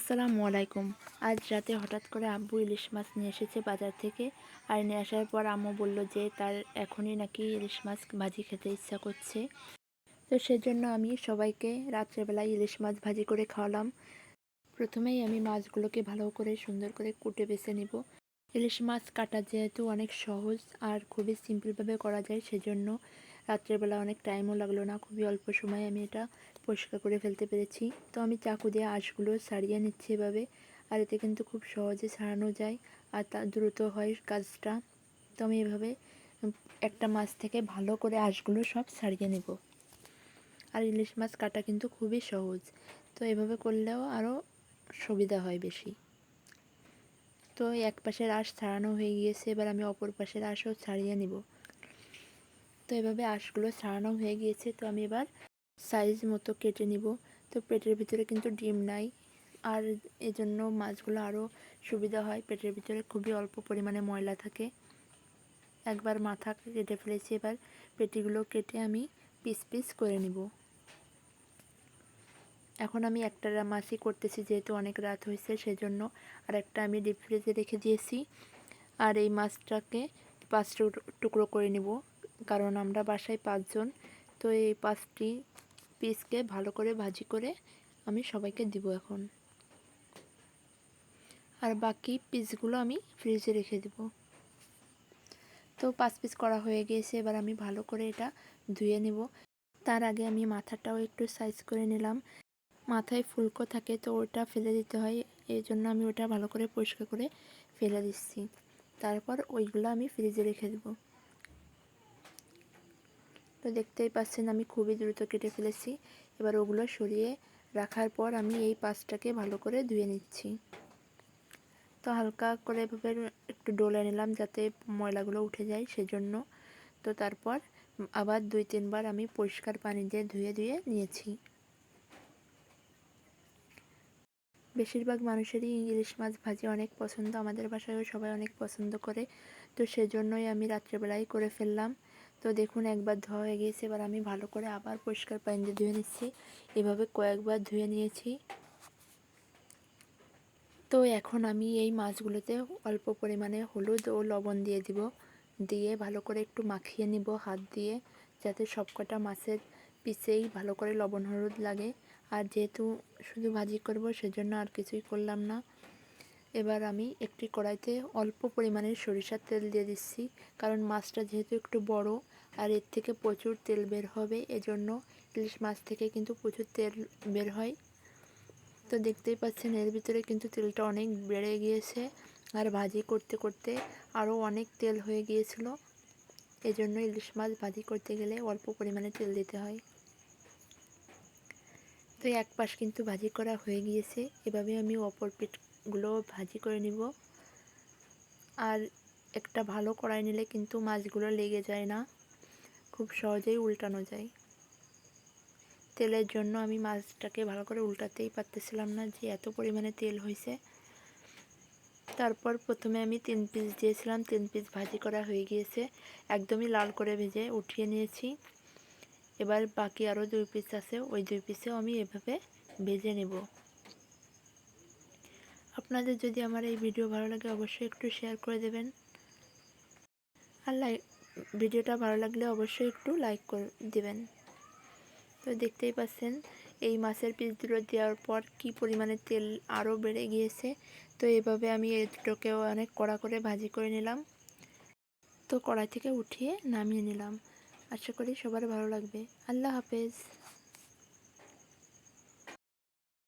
আসসালামু আলাইকুম। আজ রাতে হঠাৎ করে আব্বু ইলিশ মাছ নিয়ে এসেছে বাজার থেকে। আর নিয়ে আসার পর আম্মু বলল যে তার এখনই নাকি ইলিশ মাছ ভাজি খেতে ইচ্ছা করছে। তো সেজন্য আমি সবাইকে রাত্রেবেলায় ইলিশ মাছ ভাজি করে খাওয়ালাম। প্রথমেই আমি মাছগুলোকে ভালো করে সুন্দর করে কুটে বেছে নিব। ইলিশ মাছ কাটা যেহেতু অনেক সহজ আর খুবই সিম্পলভাবে করা যায়, সেজন্য রাত্রেবেলা অনেক টাইমও লাগলো না, খুবই অল্প সময়ে আমি এটা পরিষ্কার করে ফেলতে পেরেছি। তো আমি চাকু দিয়ে আঁশগুলো ছাড়িয়ে নিচ্ছি এভাবে। আর এতে কিন্তু খুব সহজে ছাড়ানো যায় আর তা দ্রুত হয় কাজটা। তো আমি এভাবে একটা মাছ থেকে ভালো করে আঁশগুলো সব ছাড়িয়ে নেব। আর ইলিশ মাছ কাটা কিন্তু খুবই সহজ, তো এভাবে করলেও আরও সুবিধা হয় বেশি। তো এক পাশের আঁশ ছাড়ানো হয়ে গিয়েছে, এবার আমি অপর পাশের আঁশও ছাড়িয়ে নিব। তো এভাবে আঁশগুলো ছাড়ানো হয়ে গিয়েছে, তো আমি এবার সাইজ মতো কেটে নিব। তো পেটের ভিতরে কিন্তু ডিম নাই, আর এজন্য মাছগুলো আরও সুবিধা হয়। পেটের ভিতরে খুবই অল্প পরিমাণে ময়লা থাকে। একবার মাথা কেটে ফেলেছি, এবার পেটিগুলো কেটে আমি পিস পিস করে নিব। এখন আমি একটা মাছই করতেছি, যেহেতু অনেক রাত হয়েছে সেজন্য। আর একটা আমি ডিপ ফ্রিজে রেখে দিয়েছি। আর এই মাছটাকে 5 টুকরো করে নিব, কারণ আমরা বাসায় 5 জন। তো এই 5টি পিসকে ভালো করে ভাজি করে আমি সবাইকে দিব এখন। আর বাকি পিসগুলো আমি ফ্রিজে রেখে দেব। তো 5 পিস করা হয়ে গিয়েছে, এবার আমি ভালো করে এটা ধুয়ে নেব। তার আগে আমি মাথাটাও একটু সাইজ করে নিলাম। মাথায় ফুলকো থাকে, তো ওটা ফেলে দিতে হয়, এই জন্য আমি ওটা ভালো করে পরিষ্কার করে ফেলে দিচ্ছি। তারপর ওইগুলো আমি ফ্রিজে রেখে দেব। তো দেখতেই পাচ্ছেন আমি খুবই দ্রুত কেটে ফেলেছি। এবার ওগুলো সরিয়ে রাখার পর আমি এই পাশটাকে ভালো করে ধুয়ে নিচ্ছি। তো হালকা করে এভাবে একটু ডলে নিলাম যাতে ময়লাগুলো উঠে যায়, সেজন্য। তো তারপর আবার 2-3 বার আমি পরিষ্কার পানি দিয়ে ধুয়ে ধুয়ে নিয়েছি। বেশিরভাগ মানুষেরই ইলিশ মাছ ভাজি অনেক পছন্দ, আমাদের বাসায়ও সবাই অনেক পছন্দ করে। তো সেজন্যই আমি রাত্রেবেলায় করে ফেললাম। তো দেখুন একবার ধোয়া হয়ে গিয়েছে, এবার আমি ভালো করে আবার পরিষ্কার পানি দিয়ে ধুয়ে নিচ্ছি। এভাবে কয়েকবার ধুয়ে নিয়েছি। তো এখন আমি এই মাছগুলোতে অল্প পরিমাণে হলুদ ও লবণ দিয়ে দিব। দিয়ে ভালো করে একটু মাখিয়ে নিব হাত দিয়ে, যাতে সবকটা মাছের পিসেই ভালো করে লবণ হলুদ লাগে। আর যেহেতু শুধু ভাজি করব সেজন্য আর কিছুই করলাম না। এবার আমি একটি কড়াইতে অল্প পরিমাণে সরিষার তেল দিয়ে দিচ্ছি, কারণ মাছটা যেহেতু একটু বড় আর এর থেকে প্রচুর তেল বের হবে, এজন্য ইলিশ মাছ থেকে কিন্তু প্রচুর তেল বের হয়। তো দেখতেই পাচ্ছেন এর ভিতরে কিন্তু তেলটা অনেক বেড়ে গিয়েছে, আর ভাজি করতে করতে আরও অনেক তেল হয়ে গিয়েছিল। এজন্য ইলিশ মাছ ভাজি করতে গেলে অল্প পরিমাণে তেল দিতে হয়। তো এক পাশ কিন্তু ভাজি করা হয়ে গিয়েছে, এভাবে আমি অপর পিঠগুলো ভাজি করে নিব। আর একটা ভালো কড়াই নিলে কিন্তু মাছগুলো লেগে যায় না, খুব সহজেই উল্টানো যায়। তেলের জন্য আমি মাছটাকে ভালো করে উল্টাতেই পারতেছিলাম না, যে এত পরিমাণে তেল হয়েছে। তারপর প্রথমে আমি 3 পিস দিয়েছিলাম, 3 পিস ভাজি করা হয়ে গিয়েছে, একদমই লাল করে ভেজে উঠিয়ে নিয়েছি। এবার বাকি আরও 2 পিস আছে, ওই 2 পিসেও আমি এভাবে ভেজে নেব। আপনাদের যদি আমার এই ভিডিও ভালো লাগে অবশ্যই একটু শেয়ার করে দেবেন। আর ভিডিওটা ভালো লাগলে অবশ্যই একটু লাইক করে দেবেন। তো দেখতেই পাচ্ছেন এই মাছের পিসগুলো দেওয়ার পর কি পরিমাণে তেল আরও বেড়ে গিয়েছে। তো এভাবে আমি এটাকেও অনেক কড়া করে ভাজি করে নিলাম। তো কড়াই থেকে উঠিয়ে নামিয়ে নিলাম। আশা করি সবার ভালো লাগবে। আল্লাহ হাফেজ।